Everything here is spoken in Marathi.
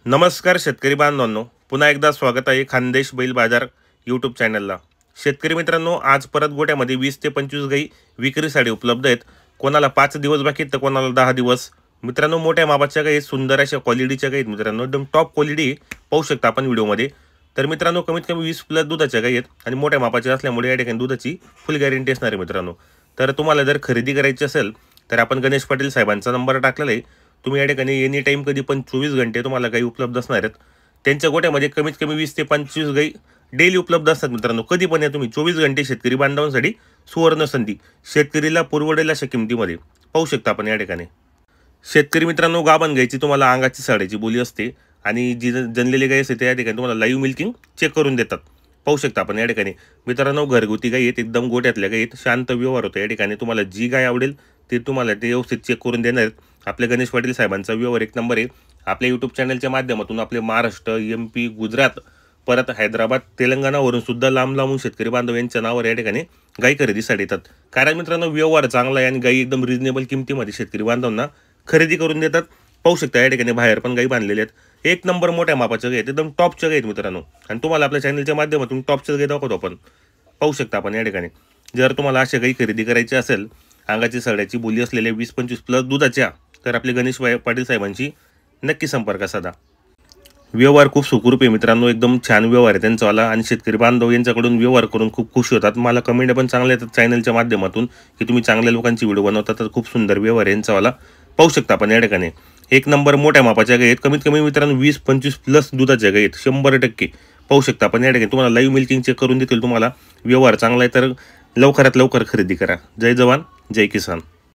नमस्कार शेतकरी बांधवांनो, पुन्हा एकदा स्वागत आहे खानदेश बैल बाजार यूट्यूब चॅनलला। शेतकरी मित्रांनो, आज परत गोट्यामध्ये 20 ते 25 गाई विक्रीसाठी उपलब्ध आहेत। कोणाला 5 दिवस बाकी तर कोणाला 10 दिवस। मित्रांनो, मोठ्या मापाच्या गाई, सुंदर अशा क्वालिटीच्या गाई मित्रांनो, एकदम टॉप क्वालिटी पाहू शकता आपण व्हिडिओमध्ये। तर मित्रांनो, कमीत कमी 20 प्लस दुधाच्या गाई आहेत आणि मोठ्या मापाच्या असल्यामुळे या ठिकाणी दुधाची फुल गॅरंटी असणार आहे मित्रांनो। तर तुम्हाला जर खरेदी करायची असेल तर आपण गणेश पाटील साहेबांचा नंबर टाकलेला आहे। तुम्ही या ठिकाणी एनी टाइम कधी पण 24 घंटे तुम्हाला गाई उपलब्ध असणार आहेत। त्यांच्या गोट्यामध्ये कमीत कमी 20 ते 25 गाई डेली उपलब्ध असतात मित्रांनो। कधी पण या तुम्ही 24 घंटे शेतकरी बांधवांसाठी सुवर्ण संधी, शेतकरीला पुरवडेल अशा किमतीमध्ये पाहू शकता आपण या ठिकाणी। शेतकरी मित्रांनो, गाभण गायची तुम्हाला अंगाची साड्याची बोली असते आणि जी जनलेली गाय असते त्या ठिकाणी तुम्हाला लाईव्ह मिल्किंग चेक करून देतात, पाहू शकता आपण या ठिकाणी। मित्रांनो, घरगुती गाय आहेत, एकदम गोट्यातल्या गाय आहेत, शांत व्यवहार होतो या ठिकाणी। तुम्हाला जी गाय आवडेल ते तुम्हाला ते व्यवस्थित चेक करून देणार आहेत। आपल्या गणेश पाटील साहेबांचा व्यवहार एक नंबर आहे। आपल्या यूट्यूब चॅनलच्या माध्यमातून आपले महाराष्ट्र, MP, गुजरात, परत हैदराबाद, तेलंगणावरून सुद्धा लांब लांबून शेतकरी बांधव यांच्या नावावर या ठिकाणी गाई खरेदीसाठी येतात। कारण मित्रांनो, व्यवहार चांगला आहे आणि गाई एकदम रिजनेबल किमतीमध्ये शेतकरी बांधवांना खरेदी करून देतात, पाहू शकता या ठिकाणी। बाहेर पण गाई बांधलेल्या आहेत, एक नंबर मोठ्या मापाच्या गाई आहेत, एकदम टॉपच्या गाई आहेत मित्रांनो। आणि तुम्हाला आपल्या चॅनलच्या माध्यमातून टॉपच्या गाई दाखवतो आपण, पाहू शकता आपण या ठिकाणी। जर तुम्हाला अशा गाई खरेदी करायची असेल, अंगाची सड्याची बोली असलेल्या 20-25 प्लस दुधाच्या, तर आपले गणेश पाटील साहेबांची नक्की संपर्क साधा। व्यवहार खूप सुखरूप आहे मित्रांनो, एकदम छान व्यवहार आहे त्यांचावाला आणि शेतकरी बांधव यांच्याकडून व्यवहार करून खूप खुश होतात। मला कमेंट पण चांगल्या येतात चॅनलच्या माध्यमातून की तुम्ही चांगल्या लोकांची व्हिडिओ बनवता, तर खूप सुंदर व्यवहार आहे यांचावाला, पाहू शकता आपण या ठिकाणी। एक नंबर मोठ्या मापाच्या गाई आहेत, कमीत कमी मित्रांनो 20-25 प्लस दुधाच्या गाई आहेत, 100% पाहू शकता आपण या ठिकाणी। तुम्हाला लाईव्ह मिल्किंग चेक करून देतील, तुम्हाला व्यवहार चांगला आहे तर लवकरात लवकर खरेदी करा। जय जवान, जय किसान।